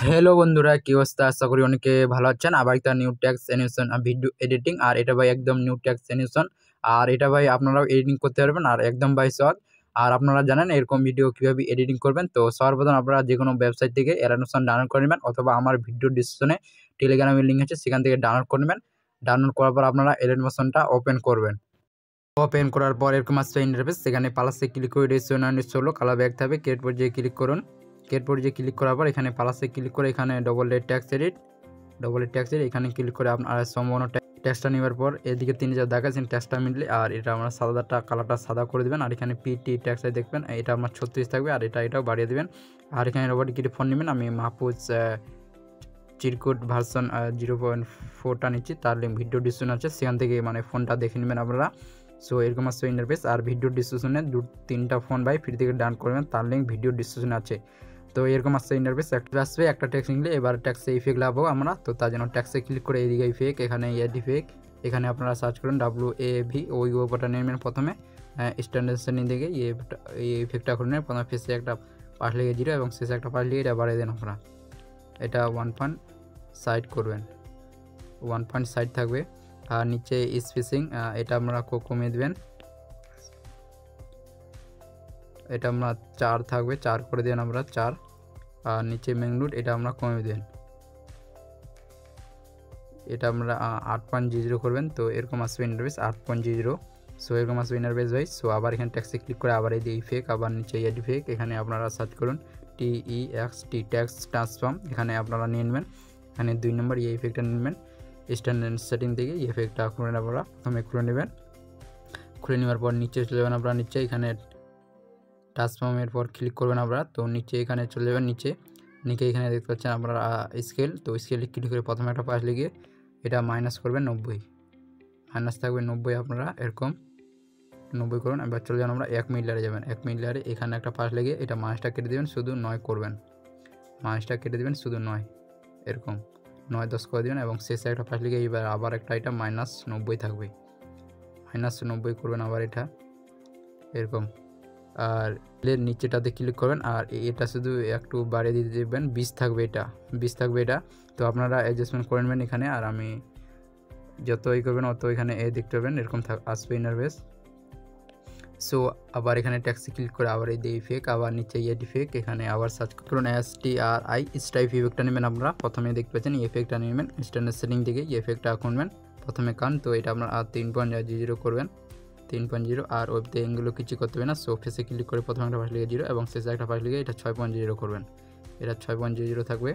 Hello বন্ধুরা, কি অবস্থা? আশা করি অনেকে ভালো আছেন। আবার একটা new text animation video editing, আর এটা ভাই একদম নিউ ট্যাক্স অ্যানিমেশন। আর এটা ভাই আপনারাও এডিটিং করতে পারবেন, আর একদম ভাই সহজ। আর আপনারা জানেন এরকম ভিডিও কীভাবে এডিটিং করবেন। তো সর্বপ্রথম আপনারা যে কোনো ওয়েবসাইট থেকে অ্যানিমেশন ডাউনলোড করে নেবেন, অথবা আমার ভিডিও ডিসক্রিপশনে টেলিগ্রামের লিঙ্ক আছে, সেখান থেকে ডাউনলোড করে নেবেন। ডাউনলোড করার পর আপনারা অ্যানিমেশনটা ওপেন করবেন। ওপেন করার পর এরকম আসবে ইন্টারফেস। সেখানে প্লাসে ক্লিক করে রেজিস্ট্রেশন কালার ব্যাগ থাকবে, ক্রিয়েট পর্যায়ে ক্লিক করুন। ক্রিয়েট পর্যায়ে ক্লিক করার পর এখানে প্লাসে ক্লিক করে এখানে ডবল এ ট্যাক্স এডিট এখানে ক্লিক করে আপনার সম্পূর্ণ ট্যাক্সটা নেওয়ার পর এদিকে 3000 দেখাচ্ছেন ট্যাক্সটা মিললে, আর এটা আমরা সাদাটা কালারটা সাদা করে দেবেন। আর এখানে পিটি ট্যাক্সে দেখবেন এটা আমার 36 থাকবে, আর এটাও বাড়িয়ে দেবেন। আর এখানে রোবট কিটি ফোন নেবেন। আমি মাহফুজ চিরকুট ভার্সন 0.4টা নিচ্ছি, তার লিঙ্ক ভিডিও ডিসক্রিপশন আছে, সেখান থেকে মানে ফোনটা দেখে নেবেন আপনারা। সো এরকম আসছে ইন্টারফেস। আর ভিডিও ডিসক্রিপশনে 2-3টা ফোন ভাই ফ্রি থেকে ডাউনলোড করবেন, তার লিঙ্ক ভিডিও ডিসক্রিপশনে আছে। তো এরকম আসছে ইন্টারফেস। একটা আসবে একটা ট্যাক্স নিলে, এবার ট্যাক্সে ইফেক্ট লাগাবো আমরা। তো তার জন্য ট্যাক্সে ক্লিক করে এদিকে ইফেক্ট, এখানে ইফেক্ট, এখানে আপনারা সার্চ করুন WAV, ওই ওপরটা নেবেন প্রথমে। স্ট্যান্ডার্ড দিকে এই ইফেক্টটা করে নেবেন। প্রথমে ফেসে একটা পাশ লেগে 0 এবং শেষে একটা পাশ লেগে এটা বাড়িয়ে দেন আপনারা। এটা 1 পয়েন্ট সাইড করবেন, 1 পয়েন্ট সাইড থাকবে। আর নিচে স্পেসিং এটা আমরা কমিয়ে দেবেন, এটা আমরা 4 থাকবে, 4 করে দেন আমরা 4। আর নিচে ম্যাগনিটিউড এটা আমরা কমিয়ে দেন, এটা আমরা 8.00 করবেন। তো এরকম আসবে ইন্টারফেস 8.00। সো এরকম আসবে ইন্টারফেস ভাই। সো আবার এখানে ট্যাক্সে ক্লিক করে আবার এই যে ইফেক্ট, আবার নিচে ইফেক্ট, এখানে আপনারা সার্চ করুন TEXT ট্যাক্স ট্রান্সফর্ম, এখানে আপনারা নিয়ে নেবেন। এখানে 2 নম্বর এই ইফেক্টটা নেবেন। স্ট্যান্ডার্ড সেটিং থেকে এই ইফেক্টটা খুলে আপনারা প্রথমে খুলে নেবেন। খুলে নেওয়ার পর নিচে চলে যাবেন আপনারা, নিচে এখানে ট্রান্সফর্মের পর ক্লিক করবেন আপনারা। তো নিচে এখানে চলে যাবেন, নিচে এখানে দেখতে পাচ্ছেন আপনারা স্কেল। তো স্কেলে ক্লিক করে প্রথমে একটা পাশ লেগে এটা মাইনাস করবেন 90, মাইনাস থাকবে 90। আপনারা এরকম 90 করুন। এবার চলে যান আমরা 1 মিনিট লেয়ারে যাবেন। 1 মিনিট লেয়ারে এখানে একটা পাশ লেগে এটা মাইনাসটা কেটে দেবেন, শুধু 9 করবেন। মাইনাসটা কেটে দেবেন শুধু 9, এরকম 9-10 করে দেবেন। এবং শেষে একটা পাশ লেগে এবার আবার একটা এটা -90 থাকবে, -90 করবেন আবার এটা এরকম। আর এর নিচেটাতে ক্লিক করবেন, আর এটা শুধু একটু বাড়িয়ে দিতে দেবেন, 20 থাকবে এটা, 20 থাকবে এটা। তো আপনারা অ্যাডজাস্টমেন্ট করে নেবেন এখানে। আর আমি যতই করবেন অত এখানে দেখতে পাবেন এরকম আসবে ইন্টারফেস। সো আবার এখানে ট্যাক্সি ক্লিক করে আবার এই ইফেক্ট, আবার নিচে ইফেক্ট, এখানে আবার সার্চ করুন STRI স্ট্রাইপ ইফেক্টটা নেবেন আপনারা। প্রথমে দেখতে পাচ্ছেন ইফেক্টটা নেবেন, স্ট্যান্ডার্ড সেটিং থেকে ইফেক্টটা খুলবেন প্রথমে কান। তো এটা আপনার 3.00 করবেন, 3.0। আর ওইতে এগুলো কিছু করতে হবে না। সো ফেসে ক্লিক করে প্রথমে একটা পাশ লিখে 0 এবং শেষে একটা পাশ লিখে এটা 6.0 করবেন। এটা 6.00 থাকবে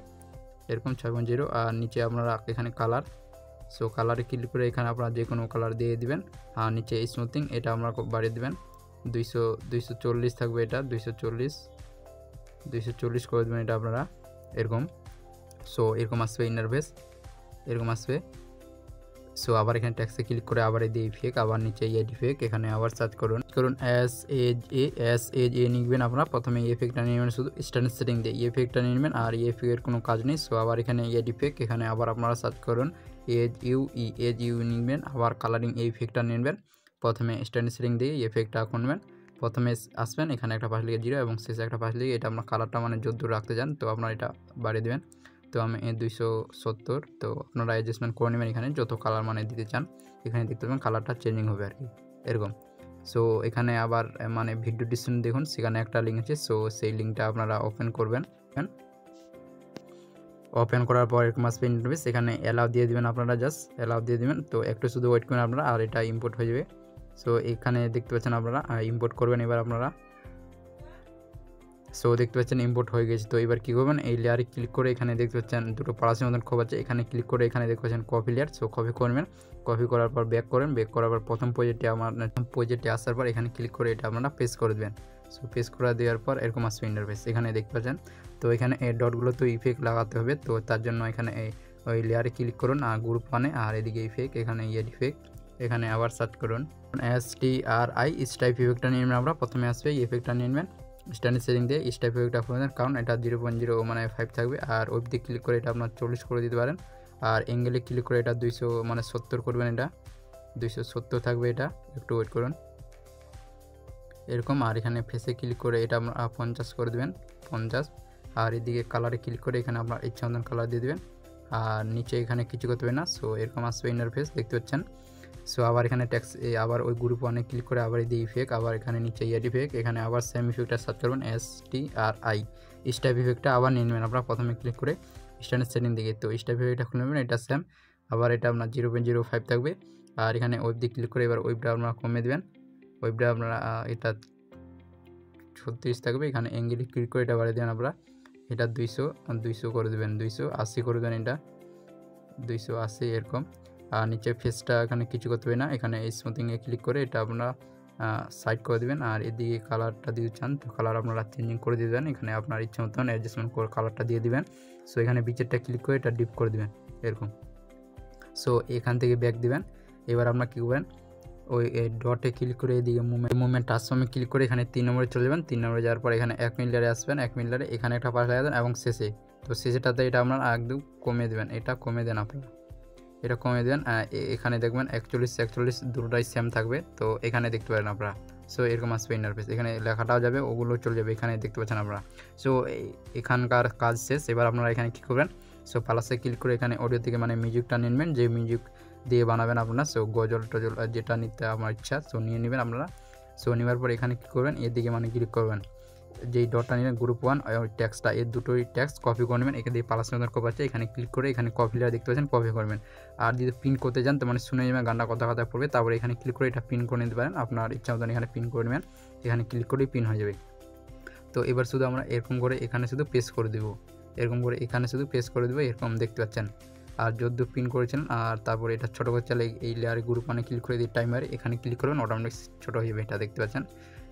এরকম 6.0। আর নিচে আপনারা এখানে কালার, সো কালারে ক্লিক করে এখানে আপনারা যে কোনো কালার দিয়ে দিবেন। আর নিচে স্মুথিং এটা আমরা বাড়িয়ে দেবেন, 240 থাকবে এটা, 240 করে দেবেন এটা আপনারা এরকম। সো এরকম আসবে ইন্টারফেস, এরকম আসবে। সো আবার এখানে ট্যাক্সে ক্লিক করে আবার এই ইফেক্ট, আবার নিচে ইফেক্ট, এখানে আবার সার্চ করুন SAGA নিবেন আপনারা। প্রথমে ইফেক্টটা নিয়ে নেবেন, শুধু স্ট্যান্ডার্ড সেটিং দিয়ে ইফেক্টটা নিয়ে নেবেন, আর ইফেক্টের কোনো কাজ নেই। সো আবার এখানে ইফেক্ট, এখানে আবার আপনারা সার্চ করুন এজ ইউ নিবেন। আবার কালারিং এই ইফেক্টটা নেবেন। প্রথমে স্ট্যান্ডার্ড সেটিং দিয়ে ইফেক্টটা খুলবেন, প্রথমে আসবেন এখানে একটা পাশ লিখে 0 এবং শেষে একটা পাশ লিখে এটা আপনার কালারটা মানে যদ্দূর রাখতে চান তো আপনারা এটা বাড়িয়ে দেবেন। তো আমি 270, তো আপনারা অ্যাডজাস্টমেন্ট করে নেবেন এখানে যত কালার মানে দিতে চান। এখানে দেখতে পাবেন কালারটা চেঞ্জিং হবে আর কি এরকম। সো এখানে আবার মানে ভিডিও ডিসক্রিপশন দেখুন, সেখানে একটা লিঙ্ক আছে। সো সেই লিঙ্কটা আপনারা ওপেন করবেন। ওপেন করার পর এরকম আসবে ইন্টারফেস, এখানে অ্যালাউ দিয়ে দিবেন আপনারা, জাস্ট অ্যালাউ দিয়ে দিবেন। তো একটু শুধু ওয়েট করুন আপনারা, আর এটা ইম্পোর্ট হয়ে যাবে। সো এখানে দেখতে পাচ্ছেন আপনারা ইম্পোর্ট করবেন এবার আপনারা। সো দেখতে পাচ্ছেন ইম্পোর্ট হয়ে গেছে। তো এবার কী করবেন, এই লেয়ারে ক্লিক করে এখানে দেখতে পাচ্ছেন দুটো প্লাসের মতন খোপ আছে, এখানে ক্লিক করে এখানে দেখতে পাচ্ছেন কপি লেয়ার। সো কপি করবেন, কপি করার পর ব্যাক করেন, ব্যাক করার পর প্রথম প্রজেক্টে আসার পর এখানে ক্লিক করে এটা আপনারা পেস্ট করে দেবেন। সো পেস্ট করে দেওয়ার পর এরকম আসবে ইন্টারফেস, এখানে দেখতে পাচ্ছেন। তো এখানে এই ডটগুলো তো ইফেক্ট লাগাতে হবে, তো তার জন্য এখানে ওই লেয়ারে ক্লিক করুন আর গ্রুপ মানে, আর এদিকে ইফেক্ট, এখানে ইফেক্ট, এখানে আবার সার্চ করুন STRI স্ট্রাইপ ইফেক্টটা নিয়ে নেবেন আমরা। প্রথমে আসবে এই ইফেক্টটা নিয়ে নেবেন, স্ট্যান্ডার্ড সেটিং দিয়ে স্টাইপ ইফেক্টটা খুলবেন, কারণ এটা 0.0 মানে 5 থাকবে। আর ওয়েব দিয়ে ক্লিক করে এটা আপনার 40 করে দিতে পারেন। আর অ্যাঙ্গেলে ক্লিক করে এটা 200 মানে 70 করবেন, এটা 270 থাকবে, এটা একটু ওয়েট করুন এরকম। আর এখানে ফেসে ক্লিক করে এটা আপনারা 50 করে দেবেন, 50। আর এদিকে কালারে ক্লিক করে এখানে আপনার ইচ্ছা মতন কালার দিয়ে দেবেন। আর নিচে এখানে কিছু করতে হবে না। সো এরকম আসবে ইন্টারফেস দেখতে পাচ্ছেন। সো আবার এখানে ট্যাক্স আবার ওই গ্রুপ ওয়ানে ক্লিক করে আবার এই ইফেক্ট, আবার এখানে নিচে ইয়াড ইফেক্ট, এখানে আবার সেম ইফেক্টটা সার্চ করবেন STRI স্টাইপ ইফেক্টটা আবার নিয়ে নেবেন আপনারা প্রথমে ক্লিক করে স্ট্যান্ডার্ড সেটিং দিকে। তো স্টাইপ ইফেক্টটা খুলে নেবেন, এটা সেম আবার এটা আপনার 0.05 থাকবে। আর এখানে ওয়েব দিয়ে ক্লিক করে এবার ওয়েবটা আপনারা কমিয়ে দেবেন, ওয়েবটা আপনারা এটা 36 থাকবে। এখানে অ্যাঙ্গেলে ক্লিক করে এটা বাড়িয়ে দেবেন আপনারা, এটা 200 করে দেবেন, 280 করে দেবেন, এটা 280 এরকম। আর নিচে ফেসটা এখানে কিছু করতে হবে না, এখানে স্মুথিংয়ে ক্লিক করে এটা আপনারা সাইড করে দেবেন। আর এদিকে কালারটা দিতে চান তো কালার আপনারা চেঞ্জিং করে দিয়ে দেবেন, এখানে আপনার ইচ্ছা মতন অ্যাডজাস্টমেন্ট করে কালারটা দিয়ে দিবেন। সো এখানে বিচেরটা ক্লিক করে এটা ডিপ করে দেবেন এরকম। সো এখান থেকে ব্যাক দিবেন। এবার আপনারা কী করবেন, ওই ডটে ক্লিক করে এদিকে মুভমেন্ট ট্রান্সফর্মে ক্লিক করে এখানে 3 নম্বরে চলে যাবেন। 3 নম্বরে যাওয়ার পর এখানে 1 মিনিট লেয়ারে আসবেন, 1 মিনিট লেয়ারে এখানে একটা পাশ লাগিয়ে দেন এবং শেষে, তো শেষেটাতে এটা আপনারা একদম কমিয়ে দেবেন, এটা কমিয়ে দেন আপনারা, এটা কমিয়ে দেন। এখানে দেখবেন 41 দুটোটাই সেম থাকবে, তো এখানে দেখতে পারেন আপনারা। সো এরকম আসবে ইন্টারফেস, এখানে লেখাটাও যাবে ওগুলো চলে যাবে, এখানে দেখতে পাচ্ছেন আপনারা। সো এখানকার কাজ শেষ। এবার আপনারা এখানে কী করবেন, সো প্লাসে ক্লিক করে এখানে অডিও থেকে মানে মিউজিকটা নেবেন, যে মিউজিক দিয়ে বানাবেন আপনারা। সো গজল টজল যেটা নিতে আমার ইচ্ছা সো নিয়ে নেবেন আপনারা। সো নেওয়ার পর এখানে কী করবেন, এদিকে মানে ক্লিক করবেন, যেই ডটটা নিলেন গ্রুপ 1 ওই ট্যাক্সটা, এর দুটোই ট্যাক্স কপি করে নেবেন। এখানে দিয়ে প্লাস মতন কপি আছে, এখানে ক্লিক করে এখানে কপি লেয়ার দেখতে পাচ্ছেন, কপি করবেন। আর যদি পিন করতে যান তো মানে শুনে যাবেন গানটা কথা কথা পড়বে, তারপরে এখানে ক্লিক করে এটা পিন করে নিতে পারেন আপনার ইচ্ছা মতন, এখানে পিন করে নেবেন, এখানে ক্লিক করেই পিন হয়ে যাবে। তো এবার শুধু আমরা এরকম করে এখানে শুধু পেস্ট করে দেবো, এরকম করে এখানে শুধু পেস্ট করে দেবো, এরকম দেখতে পাচ্ছেন। আর যদ্দূর পিন করেছেন আর তারপরে এটা ছোটো করে চালে এই লেয়ারে গ্রুপ মানে ক্লিক করে দিয়ে টাইমারে এখানে ক্লিক করবেন, অটোমেটিক ছোটো হয়ে যাবে, এটা দেখতে পাচ্ছেন।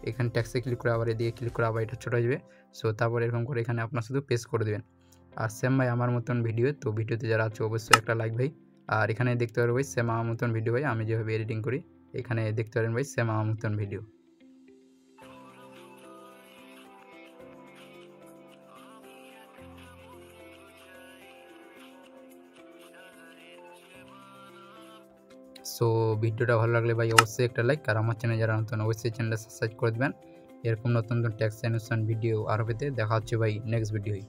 এখানে ট্যাক্সে ক্লিক করে আবার এদিকে ক্লিক করে আবার এটা ছোটো হয়ে যাবে। সো তারপর এরকম করে এখানে আপনার শুধু পেস্ট করে দেবেন। আর সেম ভাই আমার মতন ভিডিও, তো ভিডিওতে যারা আছে অবশ্যই একটা লাইক ভাই। আর এখানে দেখতে পারবেন ভাই সেম আমার মতন ভিডিও ভাই, আমি যেভাবে এডিটিং করি এখানে দেখতে পারেন ভাই সেম আমার মতন ভিডিও। সো ভিডিওটা ভালো লাগলে ভাই অবশ্যই একটা লাইক, আর আমার চ্যানেল যারা নতুন অবশ্যই চ্যানেলটা সাবস্ক্রাইব করে দেবেন। এরকম নতুন নতুন ট্যাক্স অ্যানিমেশন ভিডিও আরও পেতে দেখা হচ্ছে ভাই নেক্সট ভিডিওয়।